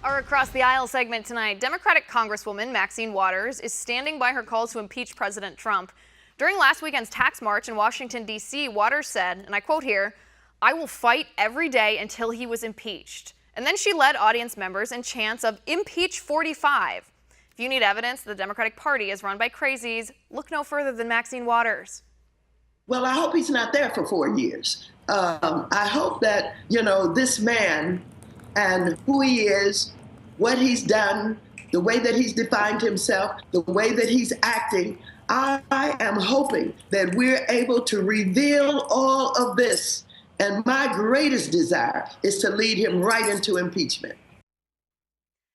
Our Across the Aisle segment tonight, Democratic Congresswoman Maxine Waters is standing by her calls to impeach President Trump. During last weekend's tax march in Washington, D.C., Waters said, and I quote here, "I will fight every day until he was impeached." And then she led audience members in chants of "Impeach 45." If you need evidence the Democratic Party is run by crazies, look no further than Maxine Waters. Well, I hope he's not there for 4 years. I hope that, this man and who he is, what he's done, the way that he's defined himself, the way that he's acting, I am hoping that we're able to reveal all of this. And my greatest desire is to lead him right into impeachment.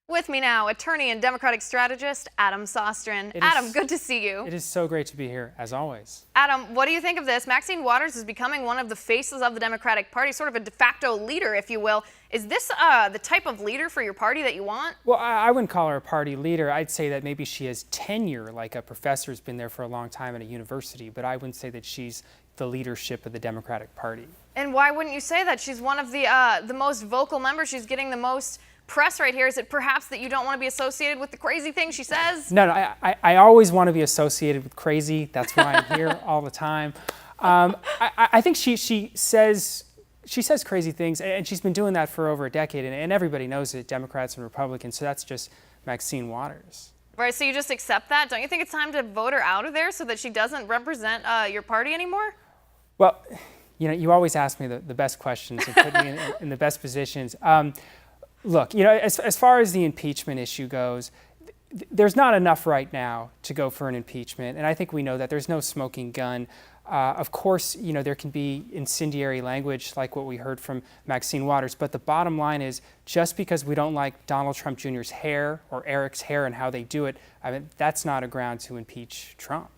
With me now, attorney and Democratic strategist Adam Sostrin. Adam, good to see you. It is so great to be here, as always. Adam, what do you think of this? Maxine Waters is becoming one of the faces of the Democratic Party, sort of a de facto leader, if you will. Is this the type of leader for your party that you want? Well, I wouldn't call her a party leader. I'd say that maybe she has tenure, like a professor's been there for a long time at a university, but I wouldn't say that she's the leadership of the Democratic Party. And why wouldn't you say that? She's one of the most vocal members. She's getting the most press right here. Is it perhaps that you don't want to be associated with the crazy things she says? No, I always want to be associated with crazy. That's why I'm here all the time. I think she says crazy things, and she's been doing that for over a decade, and everybody knows it, Democrats and Republicans, so that's just Maxine Waters. Right, so you just accept that? Don't you think it's time to vote her out of there so that she doesn't represent your party anymore? Well, you always ask me the best questions and put me in the best positions. Look, as far as the impeachment issue goes, there's not enough right now to go for an impeachment, and I think we know that. There's no smoking gun. Of course, there can be incendiary language like what we heard from Maxine Waters, but the bottom line is just because we don't like Donald Trump Jr.'s hair or Eric's hair and how they do it, that's not a ground to impeach Trump.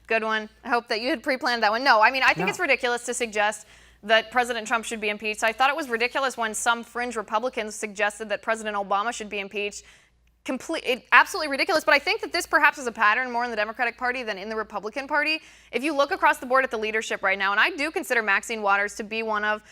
Good one. I hope that you had pre-planned that one. No, I think it's ridiculous to suggest that President Trump should be impeached. I thought it was ridiculous when some fringe Republicans suggested that President Obama should be impeached. Absolutely ridiculous, but I think that this perhaps is a pattern more in the Democratic Party than in the Republican Party. If you look across the board at the leadership right now, and I do consider Maxine Waters to be one of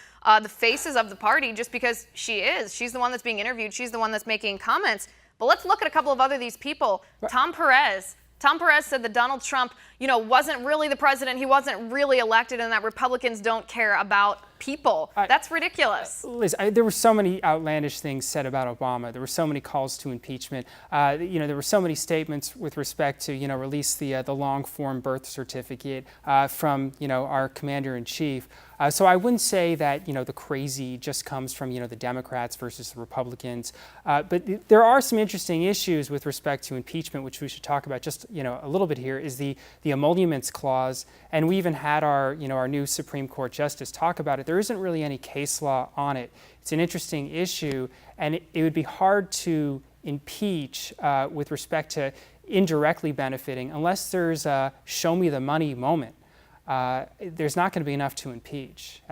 the faces of the party just because she is. She's the one that's being interviewed. She's the one that's making comments. But let's look at a couple of these people. Tom Perez. Tom Perez said that Donald Trump, wasn't really the president. He wasn't really elected, and that Republicans don't care about people. That's ridiculous. Liz, there were so many outlandish things said about Obama. There were so many calls to impeachment. There were so many statements with respect to, release the long-form birth certificate from, our commander-in-chief. So I wouldn't say that, the crazy just comes from, the Democrats versus the Republicans. But there are some interesting issues with respect to impeachment, which we should talk about just, a little bit here, is the emoluments clause. And we even had our new Supreme Court justice talk about it. There isn't really any case law on it. It's an interesting issue, and it would be hard to impeach with respect to indirectly benefiting unless there's a show me the money moment. There's not going to be enough to impeach,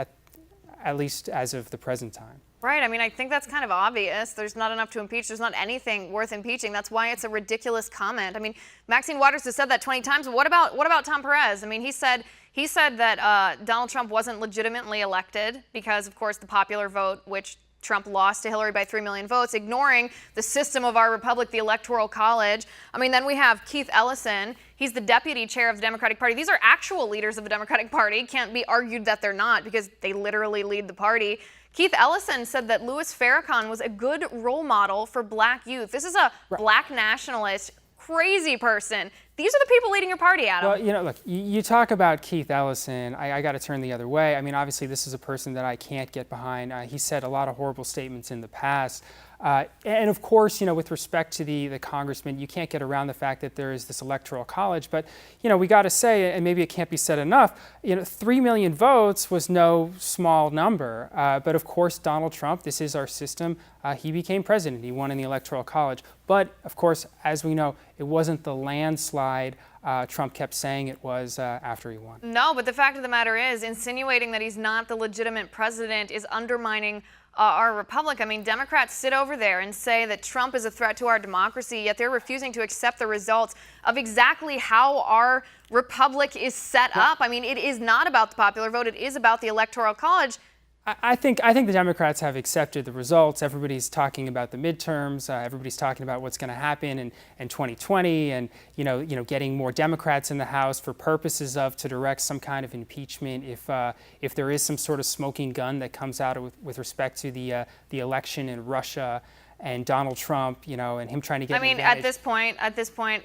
at least as of the present time. Right. I think that's kind of obvious. There's not enough to impeach. There's not anything worth impeaching. That's why it's a ridiculous comment. Maxine Waters has said that 20 times. But what about Tom Perez? He said that Donald Trump wasn't legitimately elected because, of course, the popular vote, which Trump lost to Hillary by 3 million votes, ignoring the system of our republic, the Electoral College. Then we have Keith Ellison. He's the deputy chair of the Democratic Party. These are actual leaders of the Democratic Party. Can't be argued that they're not because they literally lead the party. Keith Ellison said that Louis Farrakhan was a good role model for black youth. This is a black nationalist, crazy person. These are the people leading your party, Adam. Well, look, you talk about Keith Ellison. I got to turn the other way. Obviously, this is a person that I can't get behind. He said a lot of horrible statements in the past. And of course, with respect to the congressman, you can't get around the fact that there is this electoral college. But, we got to say, and maybe it can't be said enough, 3 million votes was no small number. But of course, Donald Trump, this is our system. He became president. He won in the electoral college. But of course, as we know, it wasn't the landslide Trump kept saying it was after he won. No, but the fact of the matter is, insinuating that he's not the legitimate president is undermining our republic. Democrats sit over there and say that Trump is a threat to our democracy, yet they're refusing to accept the results of exactly how our republic is set up. It is not about the popular vote. It is about the Electoral College. I think the Democrats have accepted the results. Everybody's talking about the midterms. Everybody's talking about what's going to happen in 2020, and getting more Democrats in the House for purposes of to direct some kind of impeachment if there is some sort of smoking gun that comes out with respect to the election in Russia and Donald Trump, and him trying to get. I mean, at this point,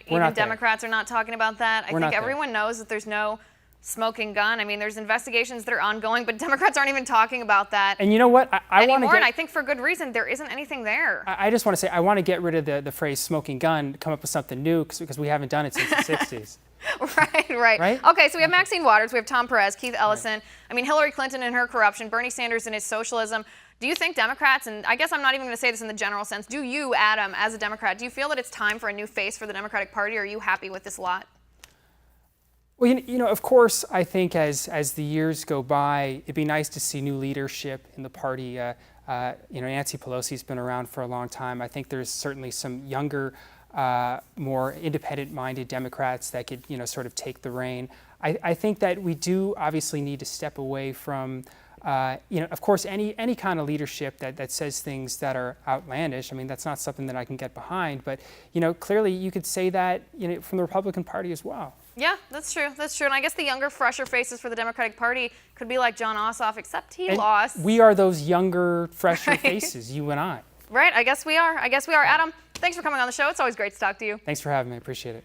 even Democrats are not talking about that. I think everyone knows that there's no smoking gun. I mean, there's investigations that are ongoing, but Democrats aren't even talking about that. And you know what? I anymore, and I think for good reason. There isn't anything there. I just want to say, I want to get rid of the phrase smoking gun, come up with something new, because we haven't done it since the 60s. Right. Okay, so we have Maxine Waters, we have Tom Perez, Keith Ellison. Right. I mean, Hillary Clinton and her corruption, Bernie Sanders and his socialism. Do you think Democrats, and I guess I'm not even going to say this in the general sense, do you, Adam, as a Democrat, do you feel that it's time for a new face for the Democratic Party, or are you happy with this lot? Well, of course, I think as the years go by, it'd be nice to see new leadership in the party. Nancy Pelosi's been around for a long time. I think there's certainly some younger, more independent-minded Democrats that could, sort of take the reign. I think that we do obviously need to step away from, of course, any kind of leadership that says things that are outlandish. I mean, that's not something that I can get behind. But, clearly you could say that, from the Republican Party as well. Yeah, that's true. And I guess the younger, fresher faces for the Democratic Party could be like John Ossoff, except he lost. We are those younger, fresher faces, you and I. Right, I guess we are. Adam, thanks for coming on the show. It's always great to talk to you. Thanks for having me. I appreciate it.